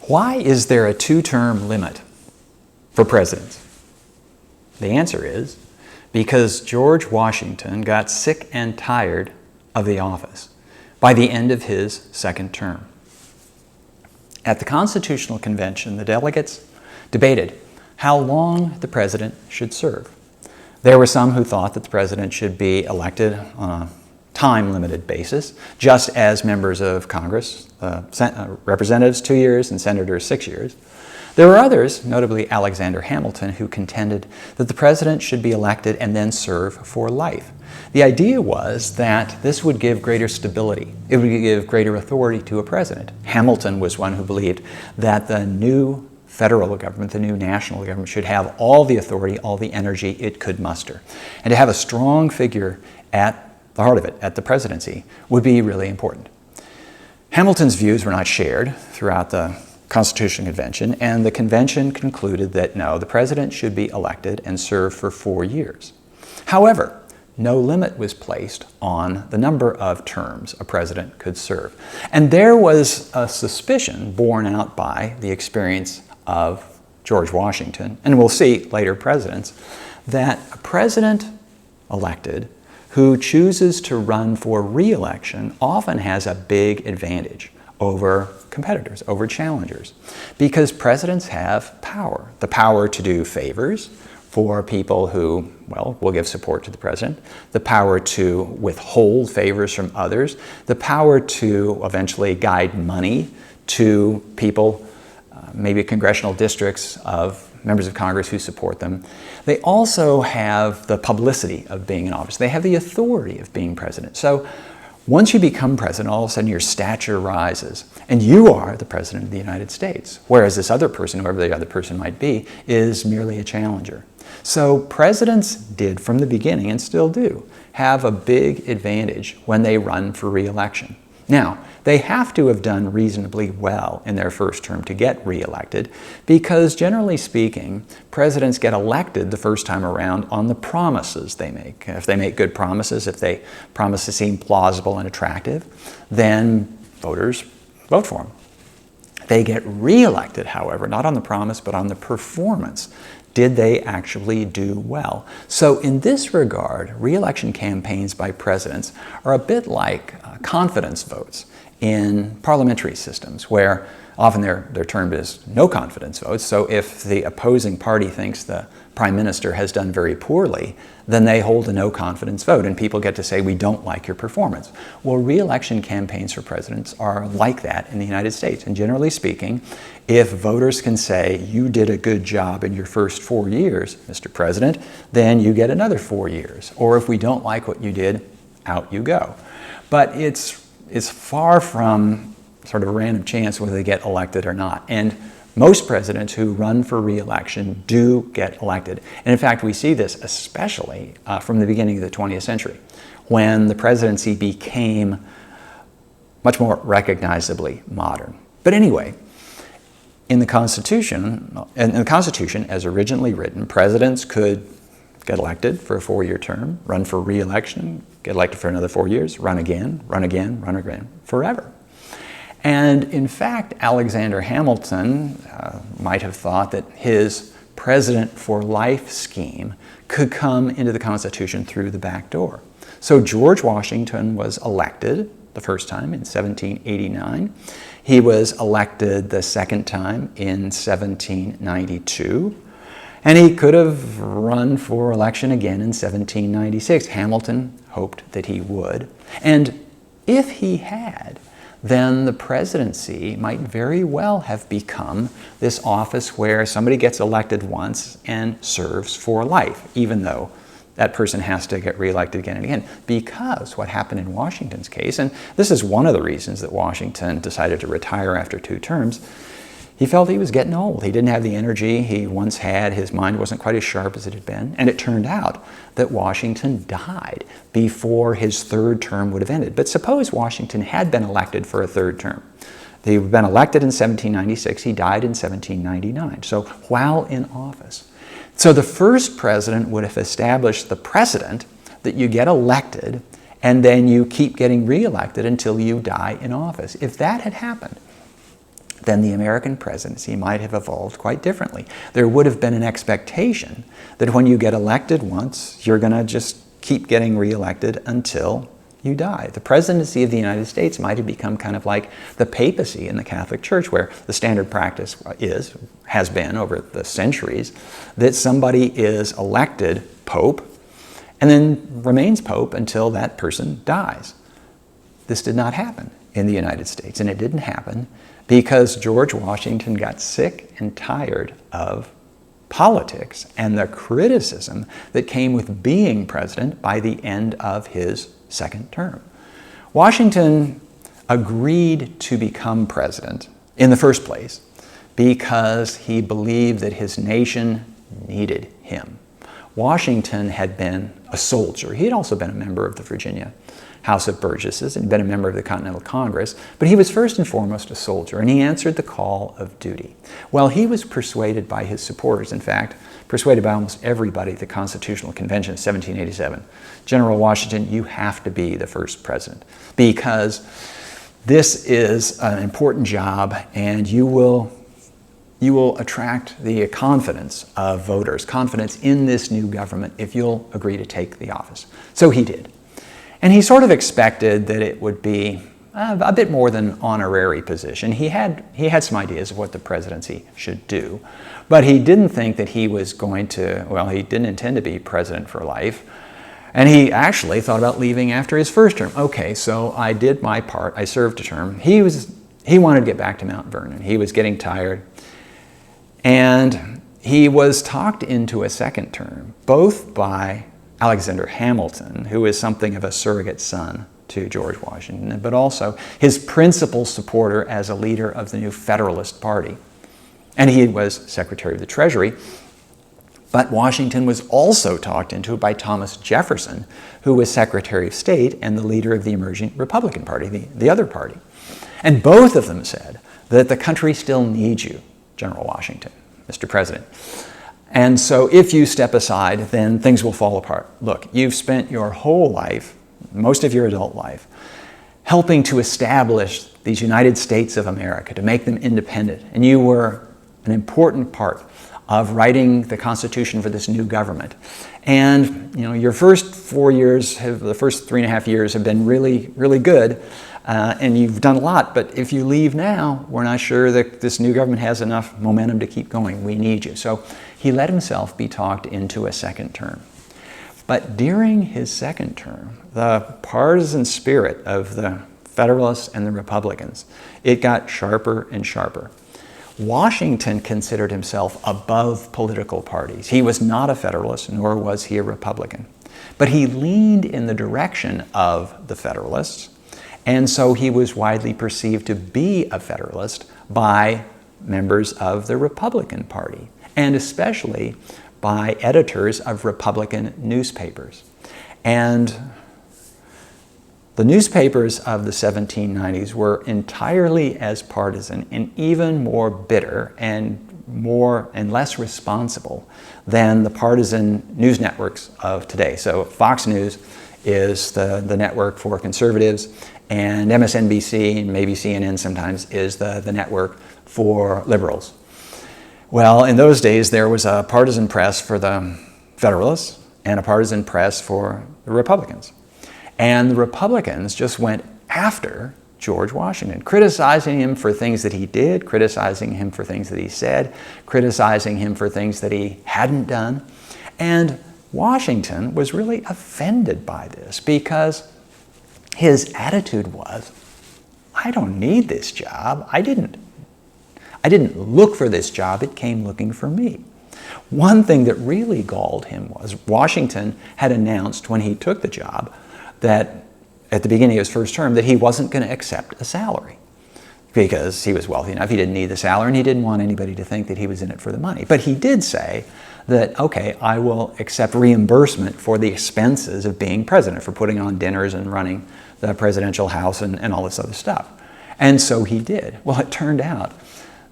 Why is there a two-term limit for presidents? The answer is because George Washington got sick and tired of the office by the end of his second term. At the Constitutional Convention, the delegates debated how long the president should serve. There were some who thought that the president should be elected on a time-limited basis, just as members of Congress, representatives 2 years and senators 6 years. There were others, notably Alexander Hamilton, who contended that the president should be elected and then serve for life. The idea was that this would give greater stability. It would give greater authority to a president. Hamilton was one who believed that the new federal government, the new national government, should have all the authority, all the energy it could muster. And to have a strong figure at the heart of it, at the presidency, would be really important. Hamilton's views were not shared throughout the Constitutional Convention, and the convention concluded that no, the president should be elected and serve for 4 years. However, no limit was placed on the number of terms a president could serve. And there was a suspicion borne out by the experience of George Washington, and we'll see later presidents, that a president elected who chooses to run for re-election often has a big advantage over competitors, over challengers, because presidents have power. The power to do favors for people who, well, will give support to the president, the power to withhold favors from others, the power to eventually guide money to people, maybe congressional districts of members of Congress who support them. They also have the publicity of being in office. They have the authority of being president. So once you become president, all of a sudden your stature rises, and you are the president of the United States, whereas this other person, whoever the other person might be, is merely a challenger. So presidents did from the beginning, and still do, have a big advantage when they run for re-election. Now, they have to have done reasonably well in their first term to get re-elected, because generally speaking, presidents get elected the first time around on the promises they make. If they make good promises, if they promise to seem plausible and attractive, then voters vote for them. They get re-elected, however, not on the promise, but on the performance. Did they actually do well? So in this regard, re-election campaigns by presidents are a bit like confidence votes in parliamentary systems, where often they're termed as no confidence votes. So if the opposing party thinks the prime minister has done very poorly, then they hold a no confidence vote, and people get to say, we don't like your performance. Well, re-election campaigns for presidents are like that in the United States. And generally speaking, if voters can say, you did a good job in your first 4 years, Mr. President, then you get another 4 years. Or if we don't like what you did, out you go. But it's far from sort of a random chance whether they get elected or not. And most presidents who run for re-election do get elected. And in fact, we see this especially from the beginning of the 20th century, when the presidency became much more recognizably modern. But anyway, in the Constitution, as originally written, presidents could get elected for a 4-year term, run for re-election, get elected for another 4 years, run again, run again, run again, forever. And in fact, Alexander Hamilton might have thought that his president for life scheme could come into the Constitution through the back door. So George Washington was elected the first time in 1789. He was elected the second time in 1792. And he could have run for election again in 1796. Hamilton hoped that he would. And if he had, then the presidency might very well have become this office where somebody gets elected once and serves for life, even though that person has to get reelected again and again. Because what happened in Washington's case, and this is one of the reasons that Washington decided to retire after 2 terms, he felt he was getting old. He didn't have the energy he once had. His mind wasn't quite as sharp as it had been. And it turned out that Washington died before his 3rd term would have ended. But suppose Washington had been elected for a 3rd term. He had been elected in 1796. He died in 1799. So while in office. So the first president would have established the precedent that you get elected and then you keep getting reelected until you die in office. If that had happened, then the American presidency might have evolved quite differently. There would have been an expectation that when you get elected once, you're going to just keep getting reelected until you die. The presidency of the United States might have become kind of like the papacy in the Catholic Church, where the standard practice has been over the centuries, that somebody is elected pope and then remains pope until that person dies. This did not happen in the United States, and it didn't happen because George Washington got sick and tired of politics and the criticism that came with being president by the end of his second term. Washington agreed to become president in the first place because he believed that his nation needed him. Washington had been a soldier. He had also been a member of the Virginia House of Burgesses and been a member of the Continental Congress, but he was first and foremost a soldier, and he answered the call of duty. Well, he was persuaded by his supporters, in fact, persuaded by almost everybody at the Constitutional Convention of 1787. General Washington, you have to be the first president because this is an important job, and you will attract the confidence of voters, confidence in this new government if you'll agree to take the office. So he did. And he sort of expected that it would be a bit more than an honorary position. He had some ideas of what the presidency should do, but he didn't think that he was going to, well, he didn't intend to be president for life. And he actually thought about leaving after his first term. Okay, so I did my part. I served a term. He wanted to get back to Mount Vernon. He was getting tired. And he was talked into a second term, both by Alexander Hamilton, who is something of a surrogate son to George Washington, but also his principal supporter as a leader of the new Federalist Party. And he was Secretary of the Treasury. But Washington was also talked into by Thomas Jefferson, who was Secretary of State and the leader of the emerging Republican Party, the other party. And both of them said that the country still needs you, General Washington, Mr. President. And so if you step aside, then things will fall apart. Look, you've spent your whole life, most of your adult life, helping to establish these United States of America, to make them independent. And you were an important part of writing the Constitution for this new government. And your first 4 years, the first 3.5 years have been really, really good. And you've done a lot, but if you leave now, we're not sure that this new government has enough momentum to keep going. We need you. So he let himself be talked into a second term. But during his second term, the partisan spirit of the Federalists and the Republicans, it got sharper and sharper. Washington considered himself above political parties. He was not a Federalist, nor was he a Republican. But he leaned in the direction of the Federalists, and so he was widely perceived to be a Federalist by members of the Republican Party, and especially by editors of Republican newspapers. And the newspapers of the 1790s were entirely as partisan and even more bitter and less responsible than the partisan news networks of today. So Fox News is the network for conservatives, and MSNBC and maybe CNN sometimes is the network for liberals. Well, in those days, there was a partisan press for the Federalists and a partisan press for the Republicans. And the Republicans just went after George Washington, criticizing him for things that he did, criticizing him for things that he said, criticizing him for things that he hadn't done. And Washington was really offended by this because his attitude was, I don't need this job. I didn't look for this job. It came looking for me. One thing that really galled him was Washington had announced when he took the job that at the beginning of his first term that he wasn't going to accept a salary because he was wealthy enough. He didn't need the salary and he didn't want anybody to think that he was in it for the money. But he did say that, okay, I will accept reimbursement for the expenses of being president, for putting on dinners and running the presidential house and all this other stuff. And so he did. Well, it turned out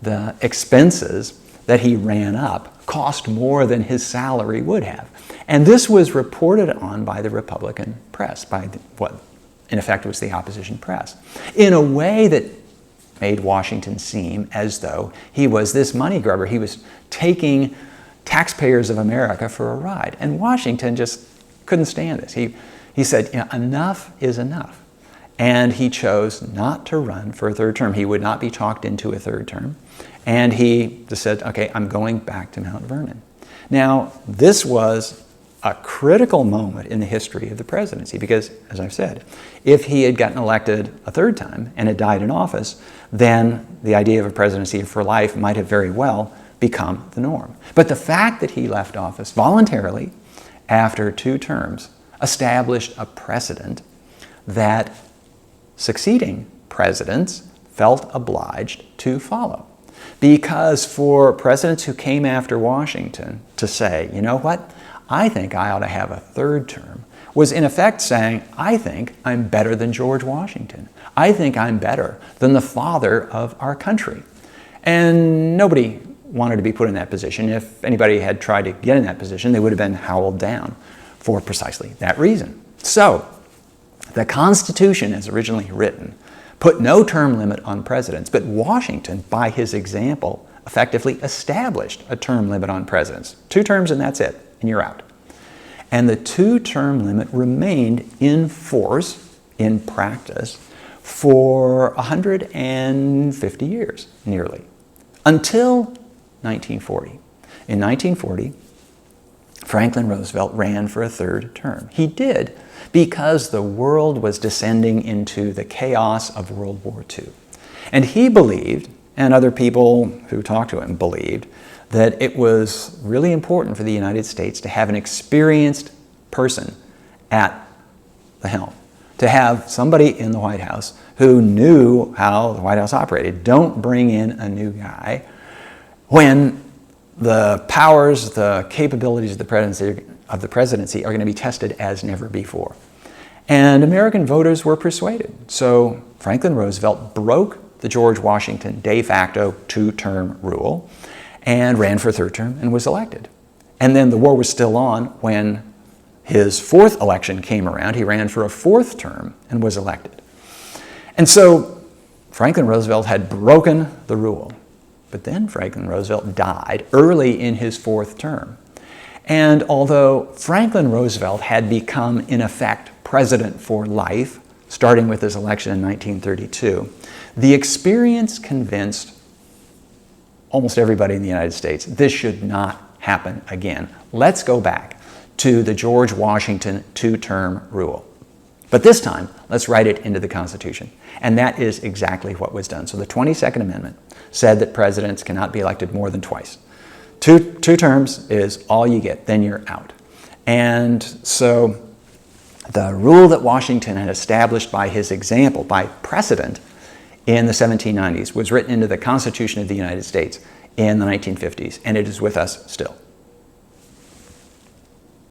the expenses that he ran up cost more than his salary would have. And this was reported on by the Republican press, by what in effect was the opposition press, in a way that made Washington seem as though he was this money grubber. He was taking taxpayers of America for a ride. And Washington just couldn't stand this. He said, you know, enough is enough. And he chose not to run for a third term. He would not be talked into a third term. And he just said, okay, I'm going back to Mount Vernon. Now, this was a critical moment in the history of the presidency because, as I've said, if he had gotten elected a third time and had died in office, then the idea of a presidency for life might have very well become the norm. But the fact that he left office voluntarily after 2 terms established a precedent that succeeding presidents felt obliged to follow. Because for presidents who came after Washington to say, you know what, I think I ought to have a third term, was in effect saying, I think I'm better than George Washington. I think I'm better than the father of our country. And nobody wanted to be put in that position. If anybody had tried to get in that position, they would have been howled down for precisely that reason. So, the Constitution, as originally written, put no term limit on presidents, but Washington, by his example, effectively established a term limit on presidents. 2 terms and that's it, and you're out. And the 2-term limit remained in force, in practice, for 150 years, nearly, until 1940. In 1940, Franklin Roosevelt ran for a 3rd term. He did because the world was descending into the chaos of World War II. And he believed, and other people who talked to him believed, that it was really important for the United States to have an experienced person at the helm, to have somebody in the White House who knew how the White House operated. Don't bring in a new guy when the powers, the capabilities of the presidency are going to be tested as never before. And American voters were persuaded. So Franklin Roosevelt broke the George Washington de facto 2-term rule and ran for a 3rd term and was elected. And then the war was still on when his 4th election came around. He ran for a 4th term and was elected. And so Franklin Roosevelt had broken the rule. But then Franklin Roosevelt died early in his 4th term. And although Franklin Roosevelt had become, in effect, president for life, starting with his election in 1932, the experience convinced almost everybody in the United States this should not happen again. Let's go back to the George Washington 2-term rule. But this time, let's write it into the Constitution. And that is exactly what was done. So the 22nd Amendment said that presidents cannot be elected more than twice. Two terms is all you get, then you're out. And so the rule that Washington had established by his example, by precedent, in the 1790s was written into the Constitution of the United States in the 1950s, and it is with us still.